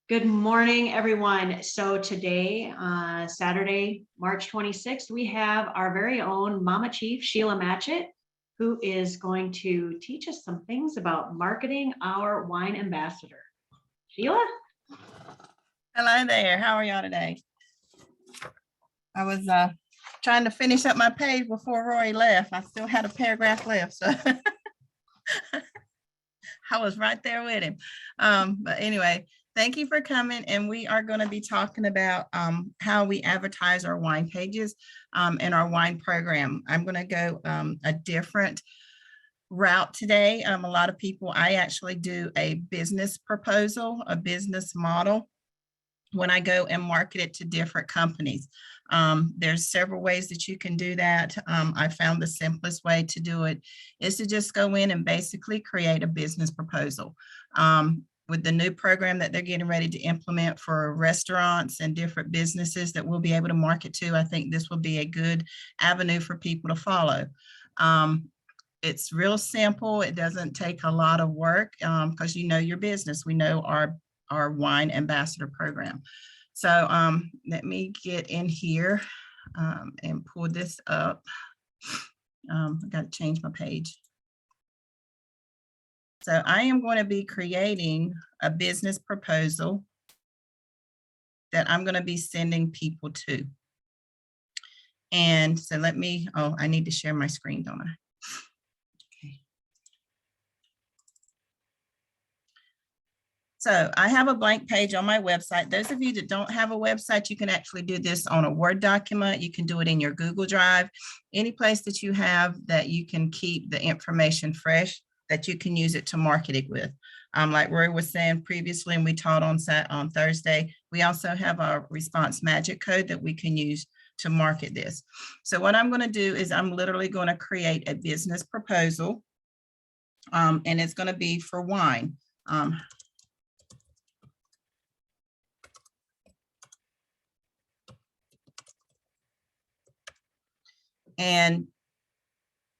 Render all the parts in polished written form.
Good morning, everyone. So today, Saturday, March 26th, we have our very own Mama Chief, Sheila Matchett, who is going to teach us some things about marketing our wine ambassador. Sheila? Hello there. How are y'all today? I was trying to finish up my page before Roy left. I still had a paragraph left, so I was right there with him. But anyway, thank you for coming. And we are going to be talking about how we advertise our wine pages and our wine program. I'm going to go a different route today. A lot of people, I actually do a business proposal, a business model when I go and market it to different companies. There's several ways that you can do that. I found the simplest way to do it is to just go in and basically create a business proposal. With the new program that they're getting ready to implement for restaurants and different businesses that we'll be able to market to, I think this will be a good avenue for people to follow. It's real simple. It doesn't take a lot of work because you know your business. We know our wine ambassador program. So let me get in here and pull this up. I got to change my page. So I am going to be creating a business proposal that I'm going to be sending people to. And so let me, I need to share my screen, don't I? So I have a blank page on my website. Those of you that don't have a website, you can actually do this on a Word document. You can do it in your Google Drive, any place that you have that you can keep the information fresh, that you can use it to market it with. Like Roy was saying previously, and we taught on Thursday, we also have a response magic code that we can use to market this. So what I'm going to do is I'm literally going to create a business proposal, and it's going to be for wine. And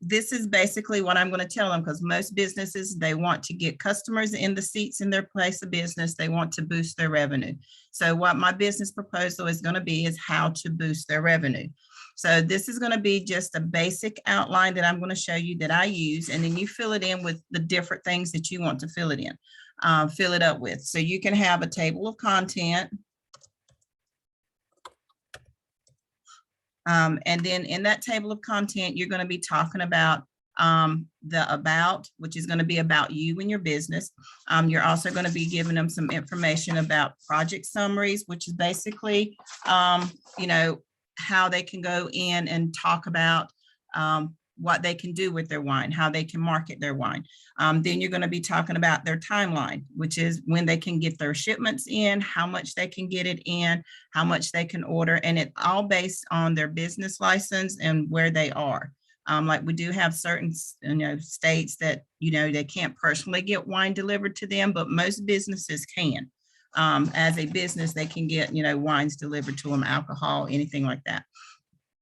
this is basically what I'm going to tell them, because most businesses, they want to get customers in the seats in their place of business. They want to boost their revenue. So what my business proposal is going to be is how to boost their revenue. So this is going to be just a basic outline that I'm going to show you that I use, and then you fill it in with the different things that you want to fill it in, fill it up with. So you can have a table of content. And then in that table of content, you're going to be talking about the about, which is going to be about you and your business. You're also going to be giving them some information about project summaries, which is basically, you know, how they can go in and talk about what they can do with their wine, how they can market their wine. Then you're going to be talking about their timeline, which is when they can get their shipments in, how much they can get it in, how much they can order, and it's all based on their business license and where they are. Like we do have certain, states that, they can't personally get wine delivered to them, but most businesses can. As a business, they can get, wines delivered to them, alcohol, anything like that.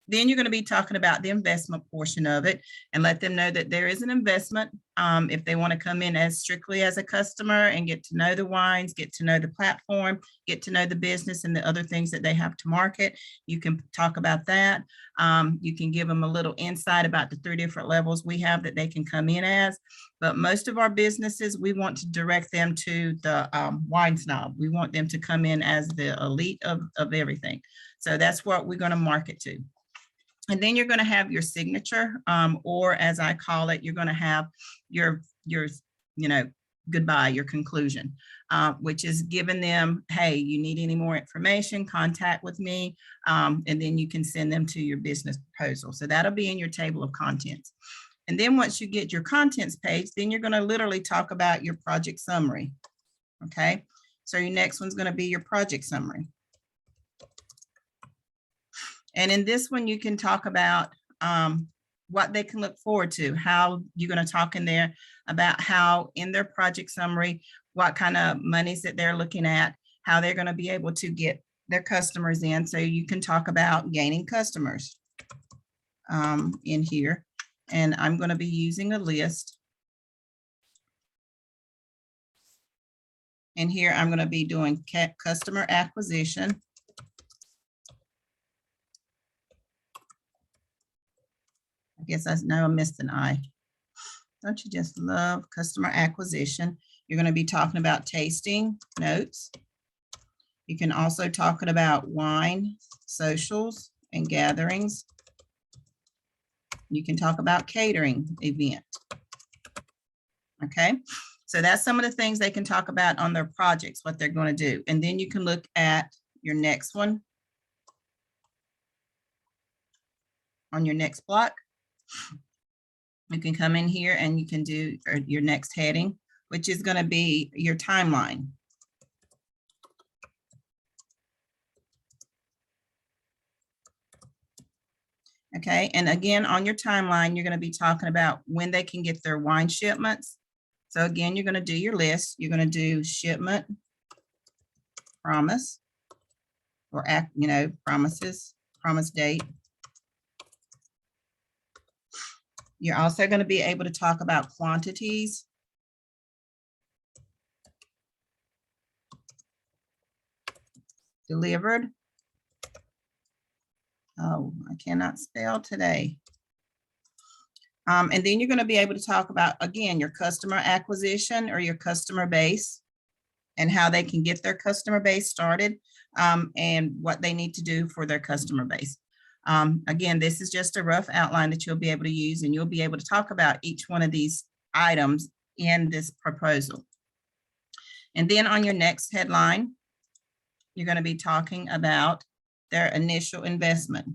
Then you're going to be talking about the investment portion of it and let them know that there is an investment. If they want to come in as strictly as a customer and get to know the wines, get to know the platform, get to know the business and the other things that they have to market, you can talk about that. You can give them a little insight about the 3 different levels we have that they can come in as. But most of our businesses, we want to direct them to the wine snob. We want them to come in as the elite of everything. So that's what we're going to market to. And then you're going to have your signature, or as I call it, you're going to have your goodbye, your conclusion, which is giving them, hey, you need any more information, contact with me, and then you can send them to your business proposal. So that'll be in your table of contents. And then once you get your contents page, then you're going to literally talk about your project summary. Okay, so your next one's going to be your project summary. And in this one, you can talk about what they can look forward to, how you're going to talk in there about how in their project summary, what kind of monies that they're looking at, how they're going to be able to get their customers in. So you can talk about gaining customers in here. And I'm going to be using a list. And here I'm going to be doing customer acquisition. I guess I know I missed an I. Don't you just love customer acquisition? You're going to be talking about tasting notes. You can also talk about wine, socials, and gatherings. You can talk about catering event. Okay, so that's some of the things they can talk about on their projects, what they're going to do. And then you can look at your next one on your next block. You can come in here and you can do your next heading, which is going to be your timeline. Okay, and again, on your timeline, you're going to be talking about when they can get their wine shipments. So again, you're going to do your list. You're going to do shipment, promise, or act, promises, promise date. You're also going to be able to talk about quantities. Delivered. Oh, I cannot spell today. And then you're going to be able to talk about, again, your customer acquisition or your customer base and how they can get their customer base started, and what they need to do for their customer base. Again, this is just a rough outline that you'll be able to use, and you'll be able to talk about each one of these items in this proposal. And then on your next headline, you're going to be talking about their initial investment.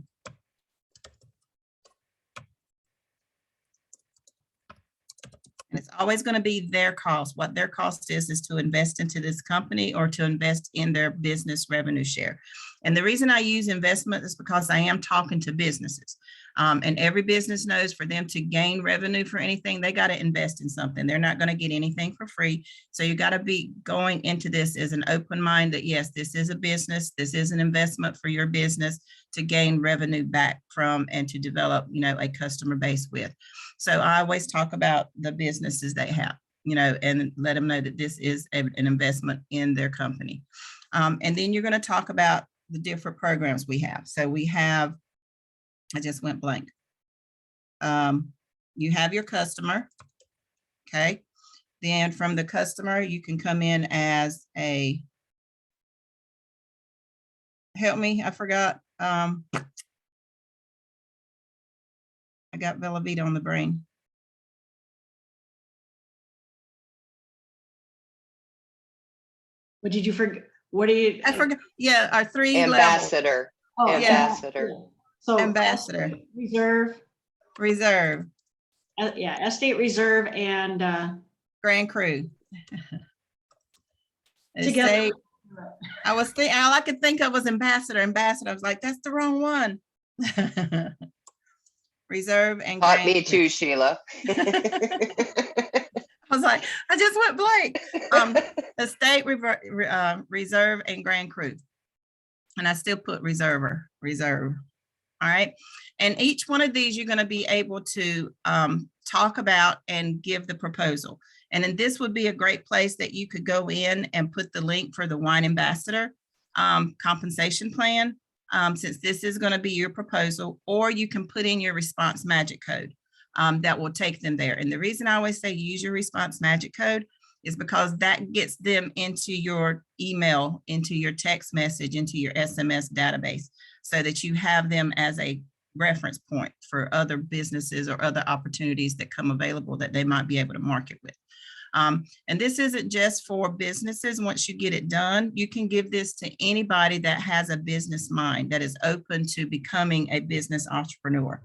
And it's always going to be their cost. What their cost is to invest into this company or to invest in their business revenue share. And the reason I use investment is because I am talking to businesses. And every business knows for them to gain revenue for anything, they got to invest in something. They're not going to get anything for free. So you got to be going into this as an open mind that, yes, this is a business. This is an investment for your business to gain revenue back from and to develop, a customer base with. So I always talk about the businesses they have, and let them know that this is an investment in their company. And then you're going to talk about the different programs we have. So we have, I just went blank. You have your customer, okay? Then from the customer, you can come in as a, help me, I forgot. I got Bella Vita on the brain. What did you forget? What do you? I forgot. Yeah, our 3 Ambassador. Oh, Ambassador. yeah. So Ambassador. Reserve. Yeah, estate reserve and Grand Cru. together. I was thinking, all I could think of was ambassador. I was like, that's the wrong one. Reserve and Taught Grand me Cru. too, Sheila. I was like, I just went blank. Estate reserve and Grand Cru. And I still put reserve. All right. And each one of these, you're going to be able to talk about and give the proposal. And then this would be a great place that you could go in and put the link for the wine ambassador compensation plan, since this is going to be your proposal, or you can put in your response magic code that will take them there. And the reason I always say use your response magic code is because that gets them into your email, into your text message, into your SMS database, so that you have them as a reference point for other businesses or other opportunities that come available that they might be able to market with. And this isn't just for businesses. Once you get it done, you can give this to anybody that has a business mind, that is open to becoming a business entrepreneur.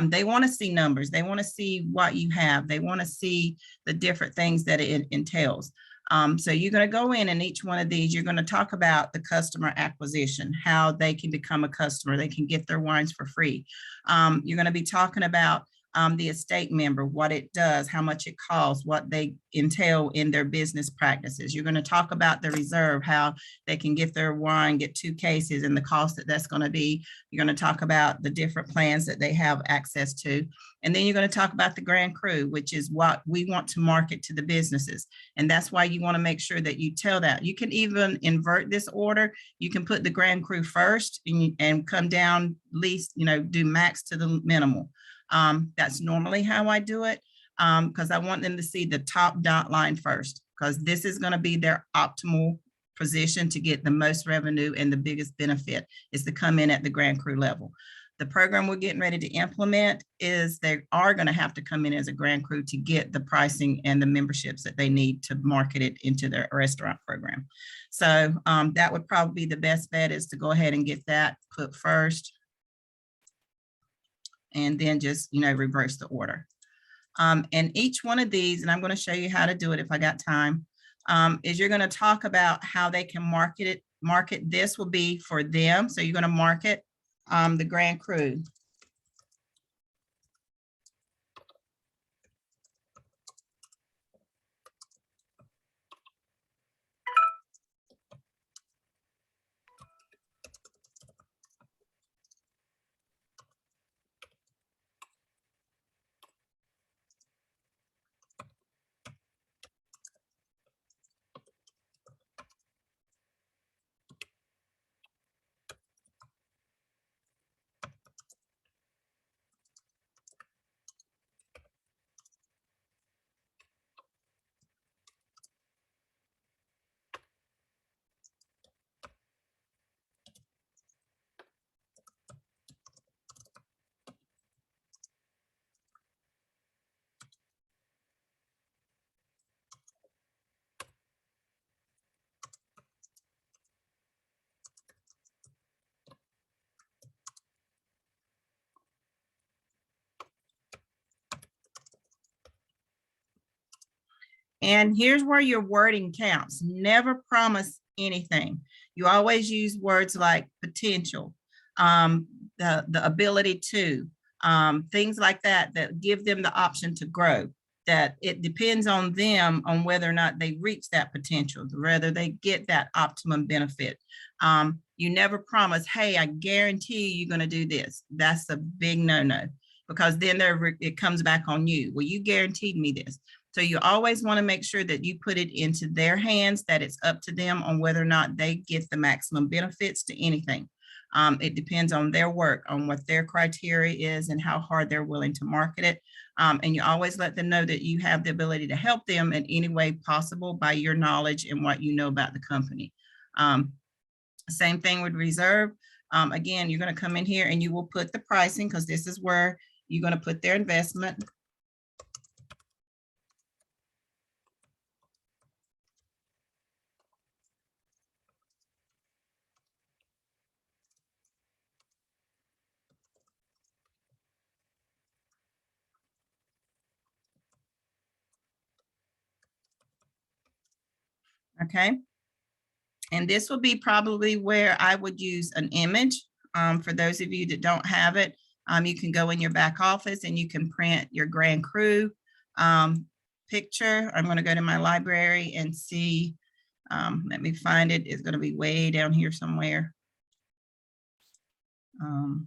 They want to see numbers. They want to see what you have. They want to see the different things that it entails. So you're going to go in and each one of these, you're going to talk about the customer acquisition, how they can become a customer. They can get their wines for free. You're going to be talking about the estate member, what it does, how much it costs, what they entail in their business practices. You're going to talk about the reserve, how they can get their wine, get 2 cases, and the cost that that's going to be. You're going to talk about the different plans that they have access to. And then you're going to talk about the Grand Cru, which is what we want to market to the businesses. And that's why you want to make sure that you tell that. You can even invert this order. You can put the Grand Cru first and come down least, do max to the minimal. That's normally how I do it, because I want them to see the top dot line first, because this is going to be their optimal position to get the most revenue, and the biggest benefit is to come in at the Grand Cru level. The program we're getting ready to implement is they are going to have to come in as a Grand Cru to get the pricing and the memberships that they need to market it into their restaurant program. So that would probably be the best bet, is to go ahead and get that put first, and then just, reverse the order. And each one of these, and I'm going to show you how to do it if I got time, is you're going to talk about how they can market it. This will be for them. So you're going to market the Grand Cru. And here's where your wording counts. Never promise anything. You always use words like potential, the ability to, things like that, that give them the option to grow, that it depends on them on whether or not they reach that potential, whether they get that optimum benefit. You never promise, hey, I guarantee you're going to do this. That's a big no-no, because then it comes back on you. Well, you guaranteed me this. So you always want to make sure that you put it into their hands, that it's up to them on whether or not they get the maximum benefits to anything. It depends on their work, on what their criteria is and how hard they're willing to market it. And you always let them know that you have the ability to help them in any way possible by your knowledge and what you know about the company. Same thing with reserve. Again, you're going to come in here and you will put the pricing, because this is where you're going to put their investment. Okay. And this will be probably where I would use an image. For those of you that don't have it, you can go in your back office and you can print your Grand Cru picture. I'm going to go to my library and see. Let me find it. It's going to be way down here somewhere. So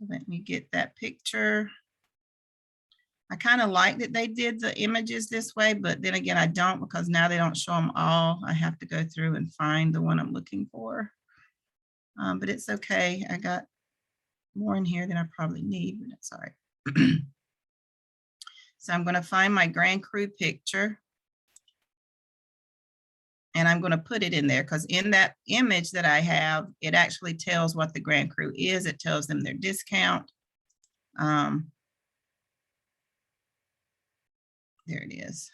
let me get that picture. I kind of like that they did the images this way, but then again, I don't, because now they don't show them all. I have to go through and find the one I'm looking for. But it's okay. I got more in here than I probably need, but that's all right. So I'm going to find my Grand Cru picture. And I'm going to put it in there, because in that image that I have, it actually tells what the Grand Cru is. It tells them their discount. There it is.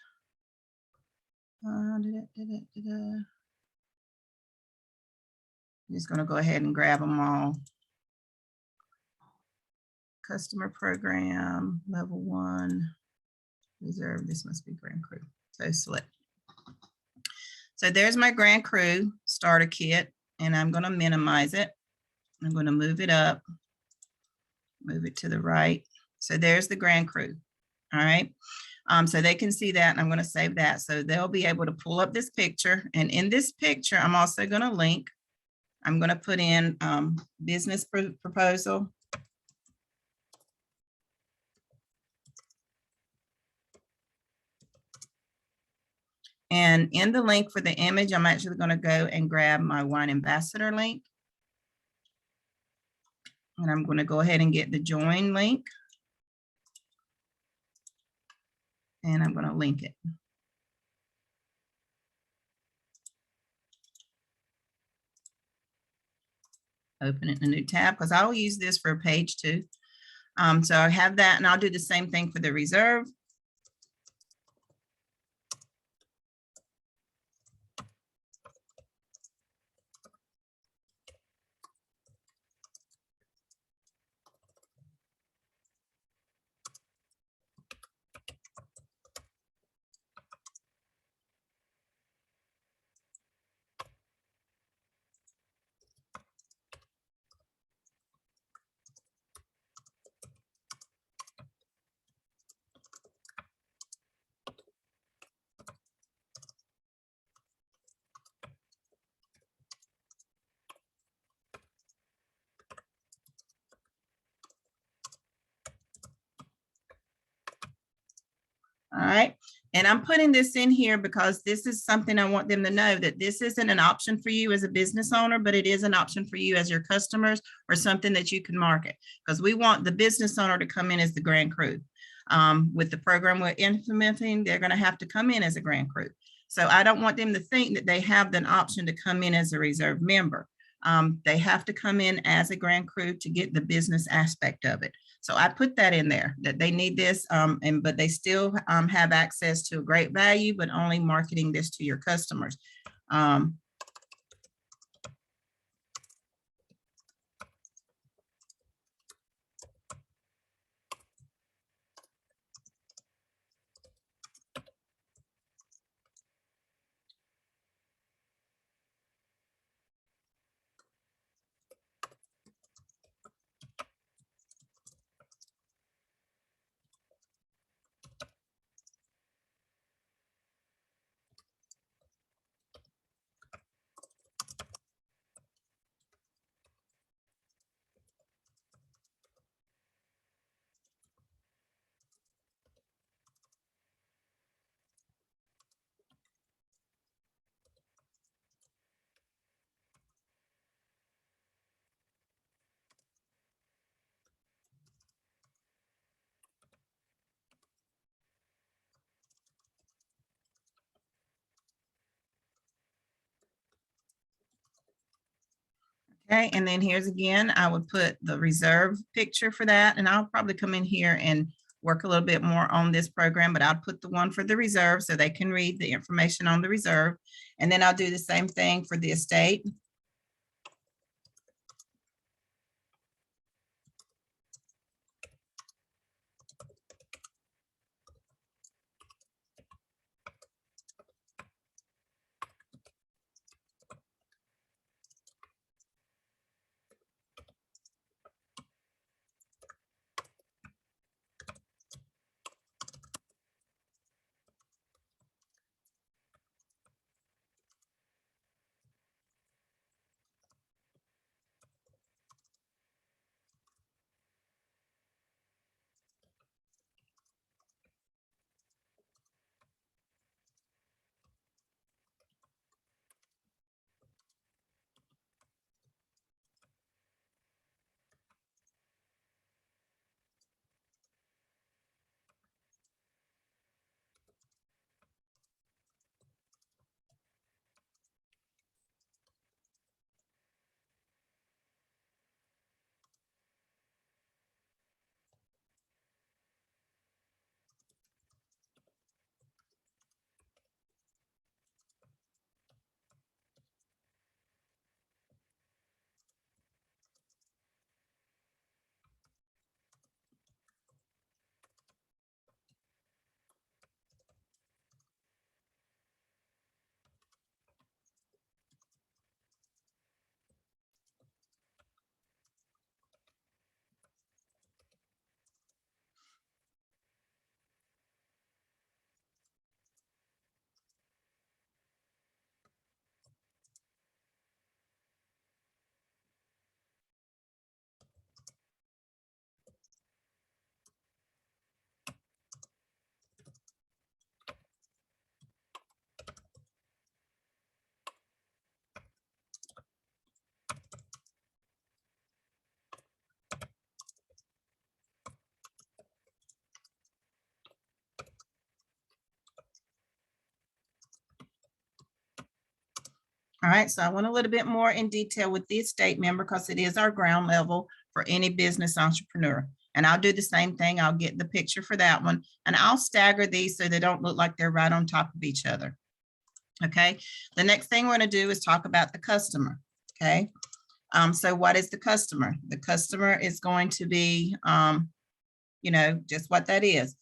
I'm just going to go ahead and grab them all. Customer program, level 1, reserve. This must be Grand Cru. So select. So there's my Grand Cru starter kit, and I'm going to minimize it. I'm going to move it up, move it to the right. So there's the Grand Crew. All right. So they can see that, and I'm going to save that. So they'll be able to pull up this picture. And in this picture, I'm also going to link. I'm going to put in business proposal. And in the link for the image, I'm actually going to go and grab my wine ambassador link. And I'm going to go ahead and get the join link. And I'm going to link it. Open it in a new tab because I'll use this for page 2. So I have that, and I'll do the same thing for the reserve. All right. And I'm putting this in here because this is something I want them to know, that this isn't an option for you as a business owner, but it is an option for you as your customers, or something that you can market, because we want the business owner to come in as the Grand Crew. With the program we're implementing, they're going to have to come in as a Grand Crew. So I don't want them to think that they have the option to come in as a reserve member. They have to come in as a Grand Crew to get the business aspect of it. So I put that in there, that they need this, but they still have access to a great value, but only marketing this to your customers. Okay, and then here's again, I would put the reserve picture for that, and I'll probably come in here and work a little bit more on this program, but I'll put the one for the reserve so they can read the information on the reserve. And then I'll do the same thing for the estate. All right, so I went a little bit more in detail with this statement because it is our ground level for any business entrepreneur. And I'll do the same thing. I'll get the picture for that one, and I'll stagger these so they don't look like they're right on top of each other. Okay, the next thing we're going to do is talk about the customer. Okay, so what is the customer? The customer is going to be, you know, just what that is.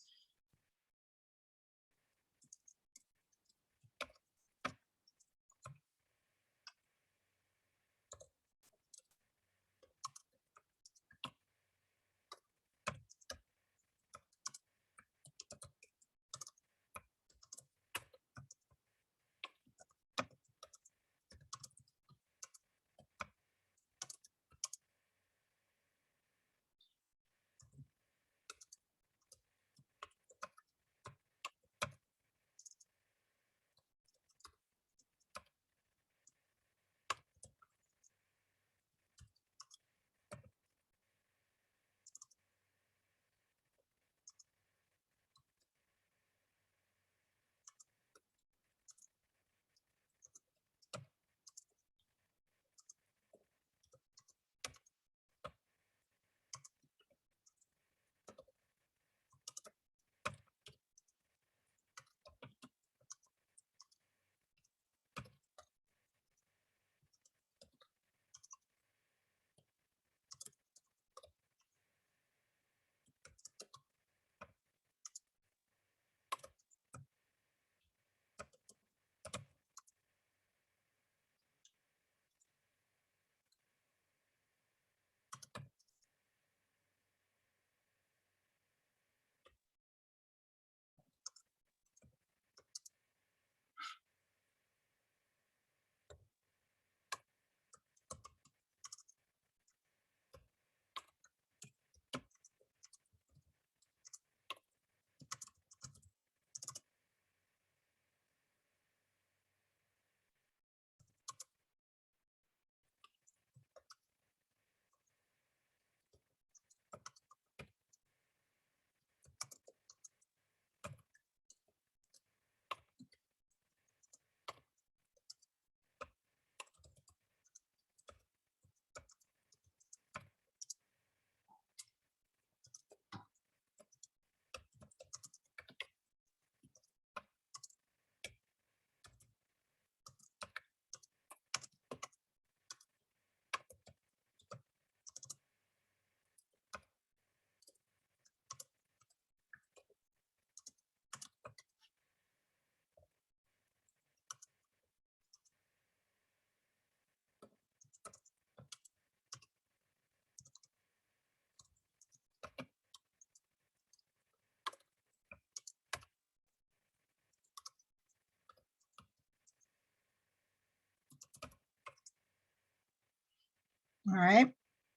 All right,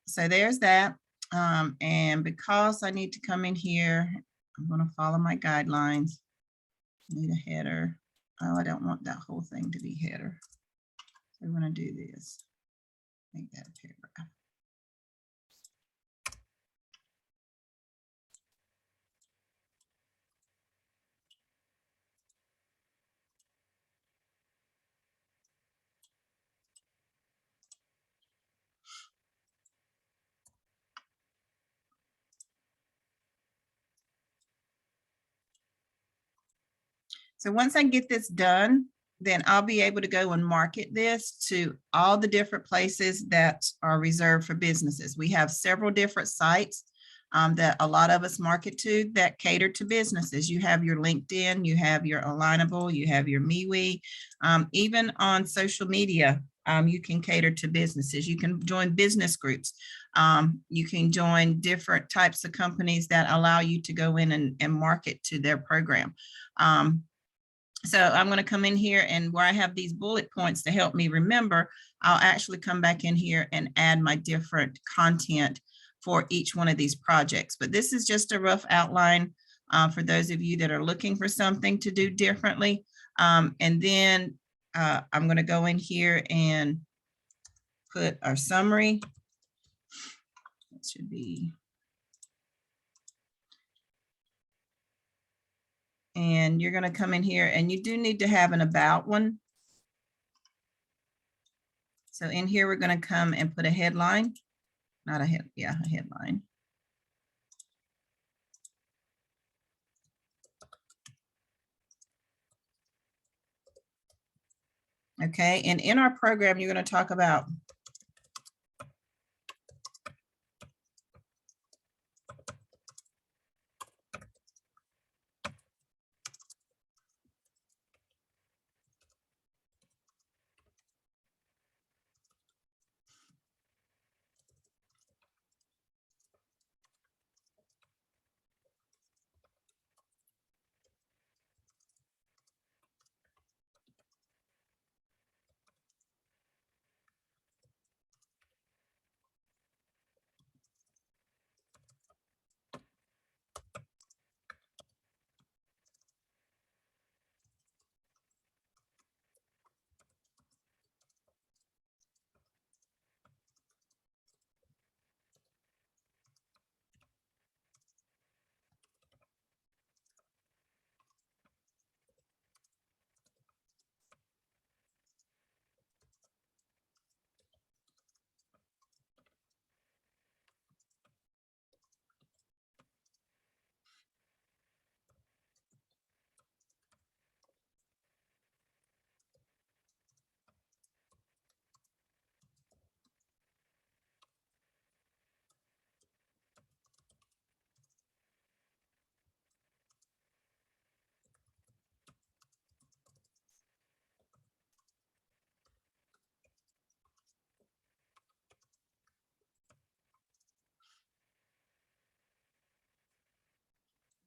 so there's that. And because I need to come in here, I'm going to follow my guidelines. Need a header. Oh, I don't want that whole thing to be header. So we're going to do this. Make that a paragraph. So once I get this done, then I'll be able to go and market this to all the different places that are reserved for businesses. We have several different sites that a lot of us market to that cater to businesses. You have your LinkedIn, you have your Alignable, you have your MeWe, even on social media. You can cater to businesses. You can join business groups. You can join different types of companies that allow you to go in and market to their program. So I'm going to come in here, and where I have these bullet points to help me remember, I'll actually come back in here and add my different content for each one of these projects. But this is just a rough outline for those of you that are looking for something to do differently. And then I'm going to go in here and put our summary. It should be. And you're going to come in here, and you do need to have an about one. So in here, we're going to come and put a headline, not a head, yeah, a headline. Okay, and in our program, you're going to talk about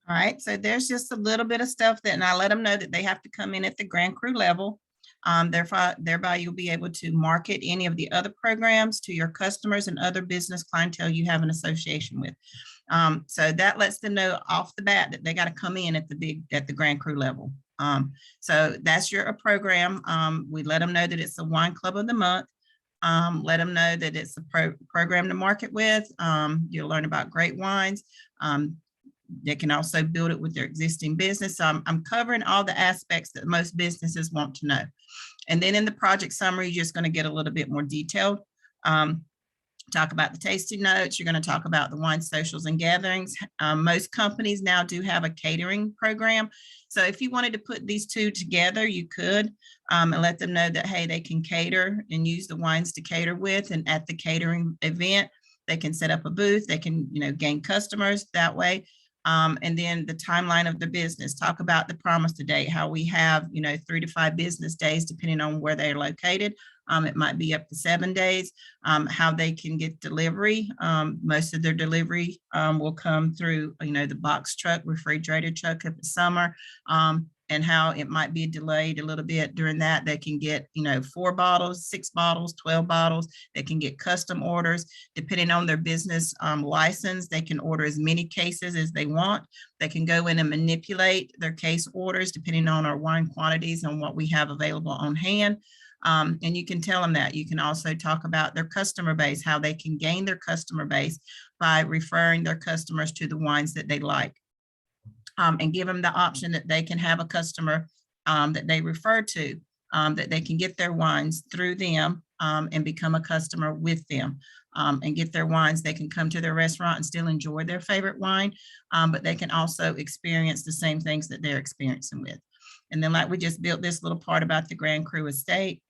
all right, so there's just a little bit of stuff that, and I let them know that they have to come in at the Grand Cru level. Thereby you'll be able to market any of the other programs to your customers and other business clientele you have an association with. So that lets them know off the bat that they got to come in at the Grand Cru level. So that's your program. We let them know that it's the wine club of the month. Let them know that it's a program to market with. You'll learn about great wines. They can also build it with their existing business. So I'm covering all the aspects that most businesses want to know. And then in the project summary, you're just going to get a little bit more detailed. Talk about the tasting notes. You're going to talk about the wine socials and gatherings. Most companies now do have a catering program. So if you wanted to put these two together, you could, and let them know that, hey, they can cater and use the wines to cater with. And at the catering event, they can set up a booth. They can, gain customers that way. And then the timeline of the business, talk about the promise to date, how we have, 3 to 5 business days, depending on where they're located. It might be up to 7 days, how they can get delivery. Most of their delivery will come through, the box truck, refrigerator truck if it's summer, and how it might be delayed a little bit during that. They can get, 4 bottles, 6 bottles, 12 bottles. They can get custom orders. Depending on their business license, they can order as many cases as they want. They can go in and manipulate their case orders depending on our wine quantities and what we have available on hand. And you can tell them that. You can also talk about their customer base, how they can gain their customer base by referring their customers to the wines that they like. And give them the option that they can have a customer that they refer to, that they can get their wines through them and become a customer with them and get their wines. They can come to their restaurant and still enjoy their favorite wine, but they can also experience the same things that they're experiencing with. And then like we just built this little part about the Grand Cru estate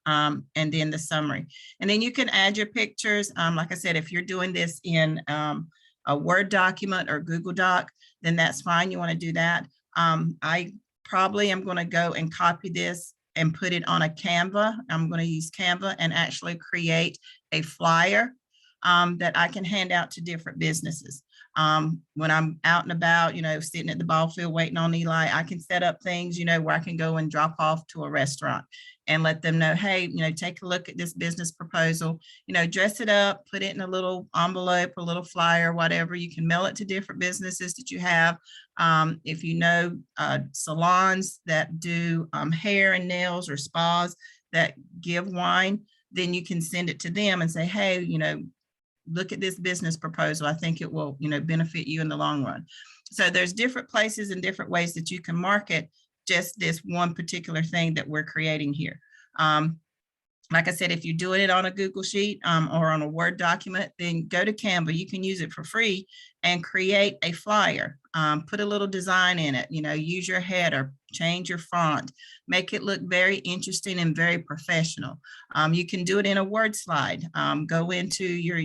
and then the summary. And then you can add your pictures. Like I said, if you're doing this in a Word document or Google Doc, then that's fine. You want to do that. I probably am going to go and copy this and put it on a Canva. I'm going to use Canva and actually create a flyer that I can hand out to different businesses. When I'm out and about, sitting at the ball field waiting on Eli, I can set up things, where I can go and drop off to a restaurant and let them know, hey, take a look at this business proposal, dress it up, put it in a little envelope, a little flyer, whatever. You can mail it to different businesses that you have. If salons that do hair and nails or spas that give wine, then you can send it to them and say, hey, look at this business proposal. I think it will, benefit you in the long run. So there's different places and different ways that you can market just this one particular thing that we're creating here. Like I said, if you're doing it on a Google Sheet or on a Word document, then go to Canva. You can use it for free and create a flyer. Put a little design in it, use your header, change your font, make it look very interesting and very professional. You can do it in a word slide. Go into your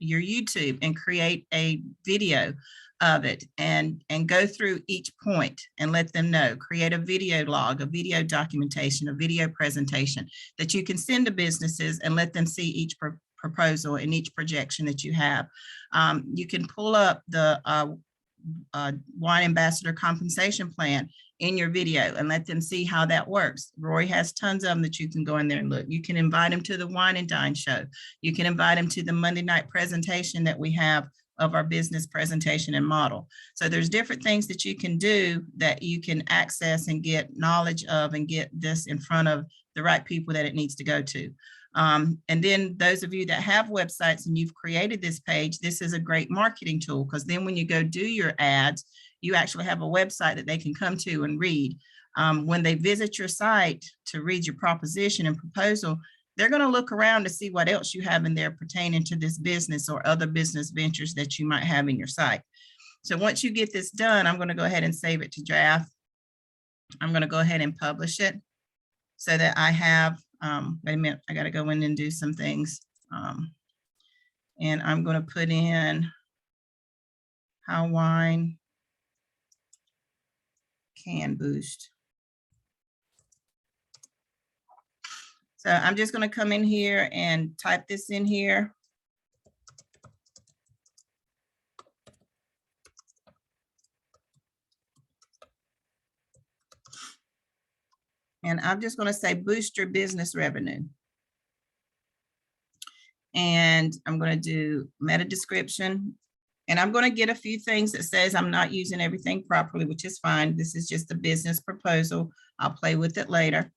YouTube and create a video of it and go through each point and let them know. Create a video log, a video documentation, a video presentation that you can send to businesses and let them see each proposal and each projection that you have. You can pull up the wine ambassador compensation plan in your video and let them see how that works. Roy has tons of them that you can go in there and look. You can invite them to the Wine and Dine show. You can invite them to the Monday night presentation that we have of our business presentation and model. So there's different things that you can do that you can access and get knowledge of and get this in front of the right people that it needs to go to. And then those of you that have websites and you've created this page, this is a great marketing tool, because then when you go do your ads, you actually have a website that they can come to and read. When they visit your site to read your proposition and proposal, they're going to look around to see what else you have in there pertaining to this business or other business ventures that you might have in your site. So once you get this done, I'm going to go ahead and save it to draft. I'm going to go ahead and publish it so that I have, wait a minute, I got to go in and do some things. And I'm going to put in how wine can boost. So I'm just going to come in here and type this in here. And I'm just going to say boost your business revenue. And I'm going to do meta description. And I'm going to get a few things that says I'm not using everything properly, which is fine. This is just a business proposal. I'll play with it later.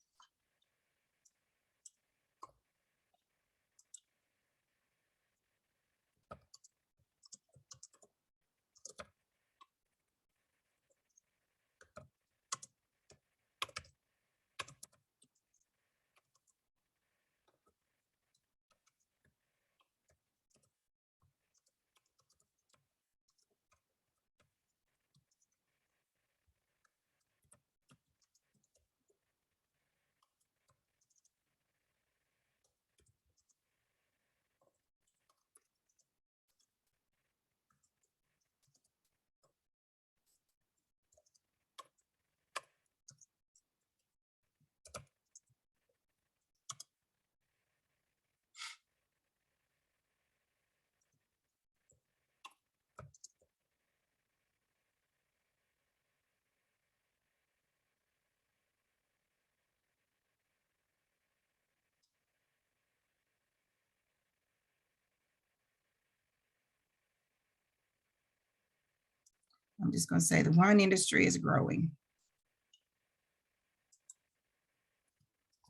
I'm just going to say the wine industry is growing.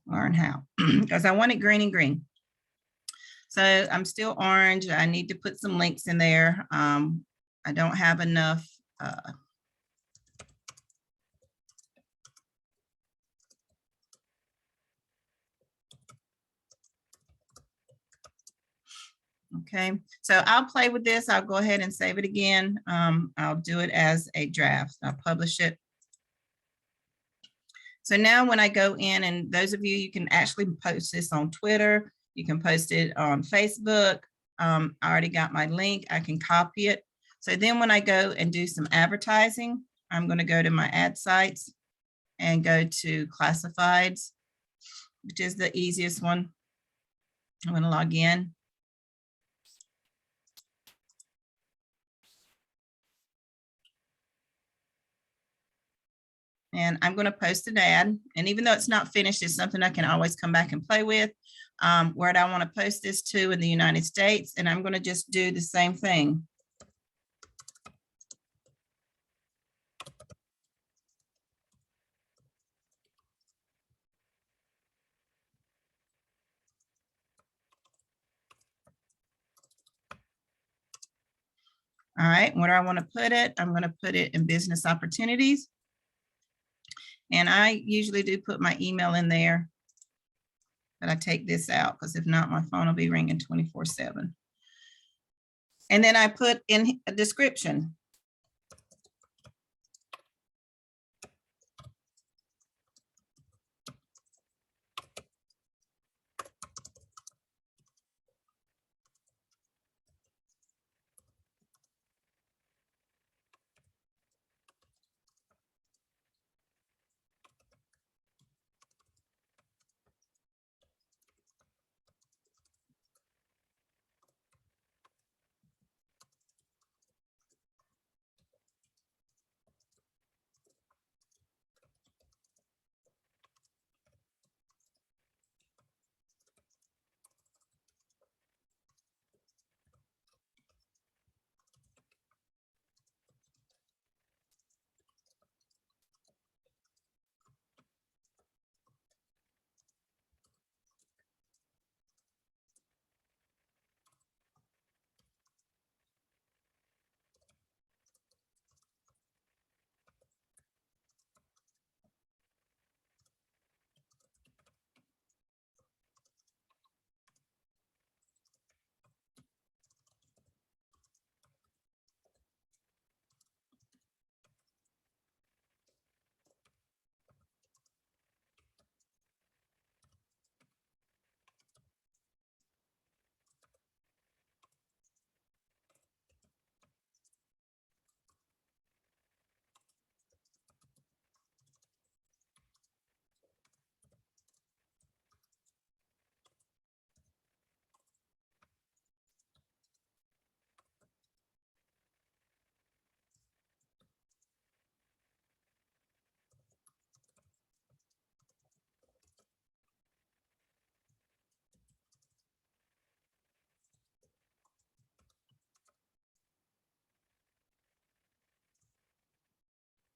Learn how, because I want it green and green. So I'm still orange. I need to put some links in there. I don't have enough. Okay, so I'll play with this. I'll go ahead and save it again. I'll do it as a draft. I'll publish it. So now when I go in, and those of you, you can actually post this on Twitter. You can post it on Facebook. I already got my link. I can copy it. So then when I go and do some advertising, I'm going to go to my ad sites and go to classifieds, which is the easiest one. I'm going to log in. And I'm going to post an ad. And even though it's not finished, it's something I can always come back and play with. Where do I want to post this to in the United States? And I'm going to just do the same thing. All right, where do I want to put it? I'm going to put it in business opportunities. And I usually do put my email in there. but I take this out because if not, my phone will be ringing 24/7. And then I put in a description.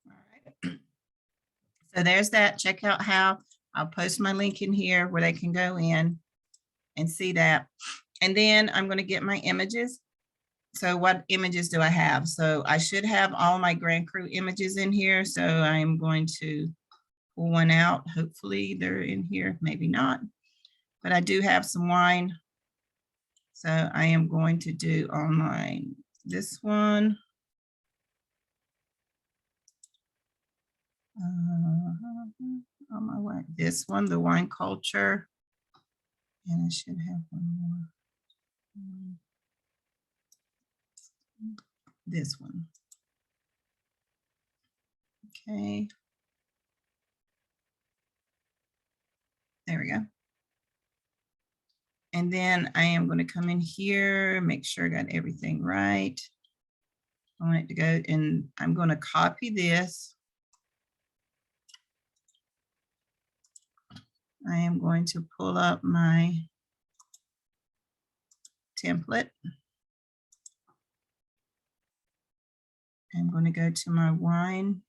All right. So there's that. Check out how I'll post my link in here where they can go in and see that. And then I'm going to get my images. So what images do I have? So I should have all my Grand Crew images in here. So I'm going to pull one out. Hopefully they're in here, maybe not, but I do have some wine. So I am going to do online this one. On my way, this one, the wine culture. And I should have one more. This one. Okay. There we go. And then I am going to come in here, make sure I got everything right. I want it to go, and I'm going to copy this. I am going to pull up my template. I'm going to go to my wine.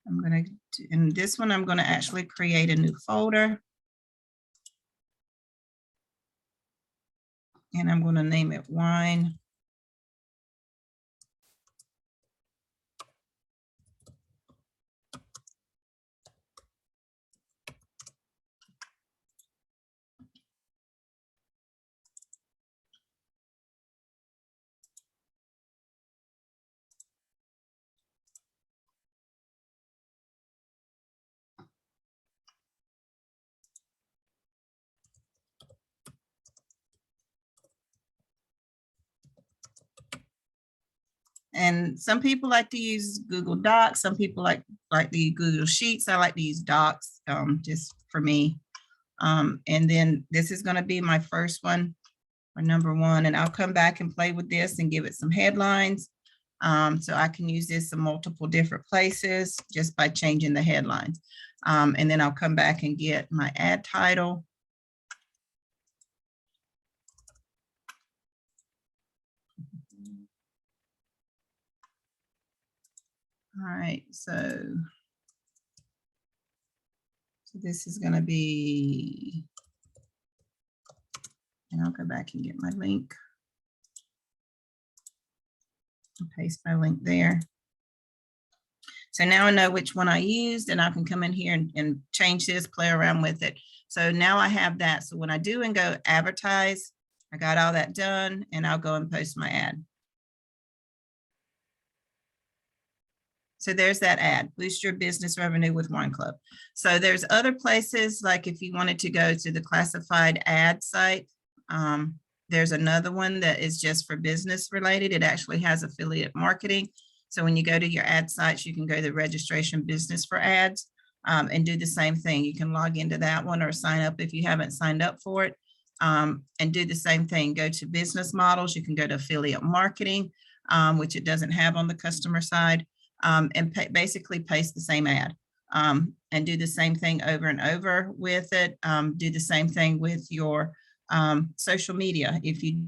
I'm going to, in this one, I'm going to actually create a new folder. And I'm going to name it wine. And some people like to use Google Docs. Some people like to use Google Sheets. I like to use Docs, just for me. And then this is going to be my first one, or number one, and I'll come back and play with this and give it some headlines. So I can use this in multiple different places just by changing the headlines. And then I'll come back and get my ad title. All right, so this is going to be, and I'll go back and get my link. I'll paste my link there. So now I know which one I used, and I can come in here and change this, play around with it. So now I have that. So when I do and go advertise, I got all that done, and I'll go and post my ad. So there's that ad, boost your business revenue with Wine Club. So there's other places, like if you wanted to go to the classified ad site, there's another one that is just for business related. It actually has affiliate marketing. So when you go to your ad sites, you can go to registration business for ads and do the same thing. You can log into that one or sign up if you haven't signed up for it and do the same thing. Go to business models. You can go to affiliate marketing, which it doesn't have on the customer side. And basically paste the same ad and do the same thing over and over with it. Do the same thing with your social media. If you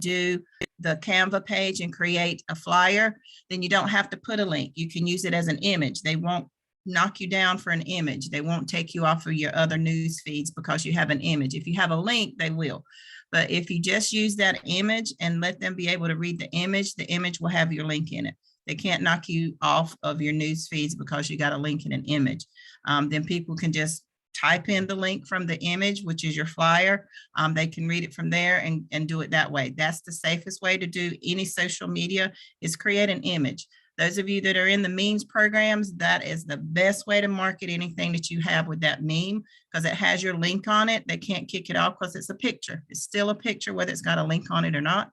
do the Canva page and create a flyer, then you don't have to put a link. You can use it as an image. They won't knock you down for an image. They won't take you off of your other news feeds because you have an image. If you have a link, they will. But if you just use that image and let them be able to read the image will have your link in it. They can't knock you off of your news feeds because you got a link in an image. Then people can just type in the link from the image, which is your flyer. They can read it from there and do it that way. That's the safest way to do any social media, is create an image. Those of you that are in the memes programs, that is the best way to market anything that you have with that meme, because it has your link on it. They can't kick it off because it's a picture. It's still a picture, whether it's got a link on it or not.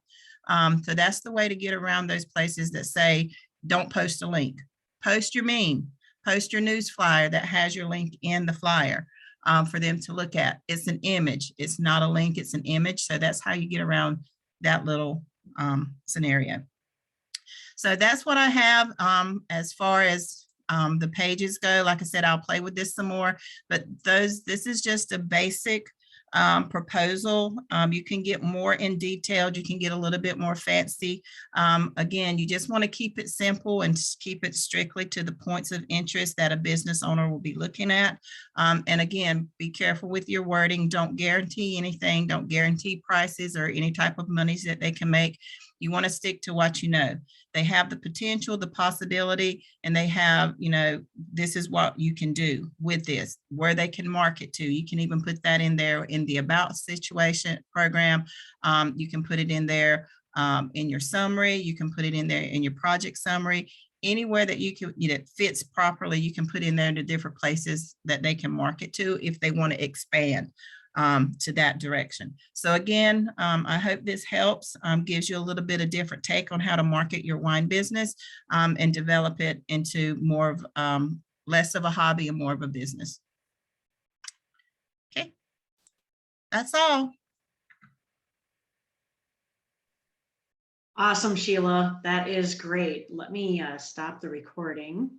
So that's the way to get around those places that say, don't post a link. Post your meme, post your news flyer that has your link in the flyer for them to look at. It's an image. It's not a link, it's an image. So that's how you get around that little scenario. So that's what I have as far as the pages go. Like I said, I'll play with this some more, but this is just a basic proposal. You can get more in detailed. You can get a little bit more fancy. Again, you just want to keep it simple and keep it strictly to the points of interest that a business owner will be looking at. And again, be careful with your wording. Don't guarantee anything. Don't guarantee prices or any type of monies that they can make. You want to stick to what you know. They have the potential, the possibility, and they have, this is what you can do with this, where they can market to. You can even put that in there in the about situation program. You can put it in there in your summary. You can put it in there in your project summary. Anywhere that you can, it fits properly, you can put in there into different places that they can market to if they want to expand to that direction. So again, I hope this helps, gives you a little bit of different take on how to market your wine business and develop it into more of less of a hobby and more of a business. Okay, that's all. Awesome, Sheila. That is great. Let me stop the recording.